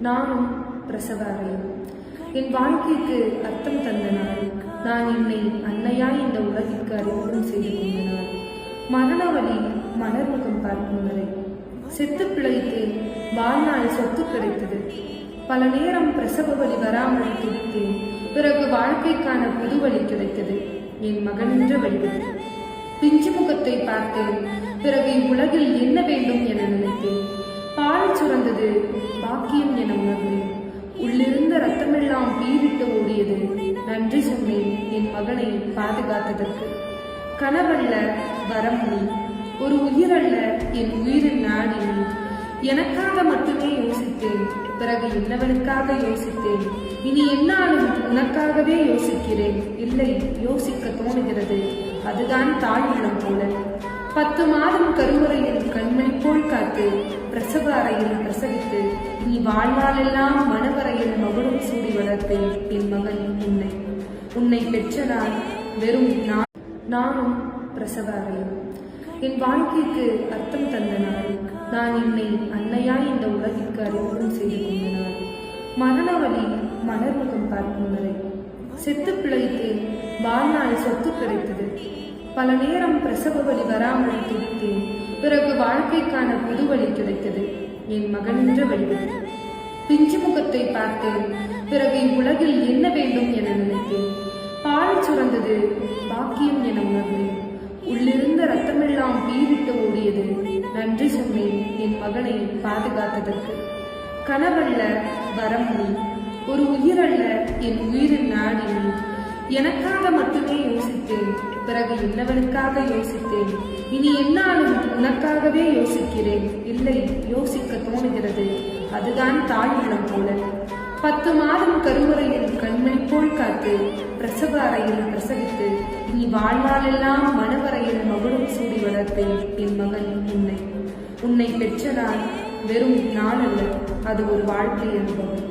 நானும் பிரசவ அறையும். என் வாழ்க்கைக்கு அர்த்தம் தந்த நாள், நான் என்னை அன்னையாய் இந்த உலகிற்கு அறிமுகம் செய்து கொண்ட நாள், மரண வழி மலர்முகம் பார்க்கும் வரை, செத்து பிழைத்தேன், வாழ்நாள் சொத்து கிடைத்தது. பல நேரம் பிரசவ வழி வராமல் துடித்தேன், பிறகு வாழ்க்கைக்கான புது வழி கிடைத்தது. என் மகனின்ற வழிவில் பிஞ்சு முகத்தை பார்த்தேன், பிறகு இவ்வுலகில் என்ன வேண்டும் என நினைத்தேன். பால் சுரந்தது, பாக்கியம் என உணர்ந்தேன். உள்ளிருந்த ரத்தமெல்லாம் பீரிட்டு ஓடியது. நன்றி சொன்னேன் என் மகனை பாதுகாத்ததற்கு. கனவல்ல வரம் நீ, ஒரு உயிரல்ல என் உயிரின் நாடி நீ. எனக்காக மட்டுமே யோசித்தேன், பிறகு என்னவனுக்காக யோசித்தேன். இனி என்னாலும் உனக்காகவே யோசிக்கிறேன். இல்லை, யோசிக்க தோணுகிறது, அதுதான் தாய் உள்ளம் போல. 10 மாதம் கருவறையில் கண்மணி போல் காத்து, பிரசவ அறையில் பிரசவித்து, நீ வாழ்நாளெல்லாம் மணவரையில் மகுடம் சூடி வளர்த்தேன் என் மகன் உன்னை. உன்னை பெற்ற நாள் வெறும் நானும் பிரசவ அறையும். என் வாழ்க்கைக்கு அர்த்தம் தந்த நாள், நான் என்னை அன்னையாய் இந்த உலகிற்கு அறிமுகம் செய்து கொண்ட நாள், மரண வழி மலர்முகம் பார்க்கும் வரை, செத்து பிழைத்தேன், வாழ்நாள் சொத்து கிடைத்தது. பல நேரம் பிரசவ வழி வராமல் துடித்தேன், பிறகு வாழ்க்கைக்கான புது வழி கிடைத்தது. என் மகனின்ற வழிவில் பிஞ்சு முகத்தை பார்த்தேன், பிறகு இவ்வுலகில் என்ன வேண்டும் என நினைத்தேன். பால் சுரந்தது, பாக்கியம் என உணர்ந்தேன். உள்ளிருந்த ரத்தமெல்லாம் பீரிட்டு ஓடியது. நன்றி சொன்னேன் என் மகனை பாதுகாத்ததற்கு. கனவல்ல வரம் நீ, ஒரு உயிரல்ல என் உயிரின் நாடி நீ. எனக்காக மட்டுமே யோசித்தேன், பிறகு என்னவனுக்காக யோசித்தேன். இனி என்னாலும் உனக்காகவே யோசிக்கிறேன். இல்லை, யோசிக்க தோணுகிறது, அதுதான் தாய் உள்ளம் போல. 10 மாதம் கருவறையில் கண்மணி போல் காத்து, பிரசவ அறையில் பிரசவித்து, நீ வாழ்நாளெல்லாம் மணவரையில் மகுடம் சூடி வளர்த்தேன் என் மகன் உன்னை. உன்னை பெற்ற நாள் வெறும் நாள் அல்ல, அது ஒரு வாழ்க்கை அனுபவம்.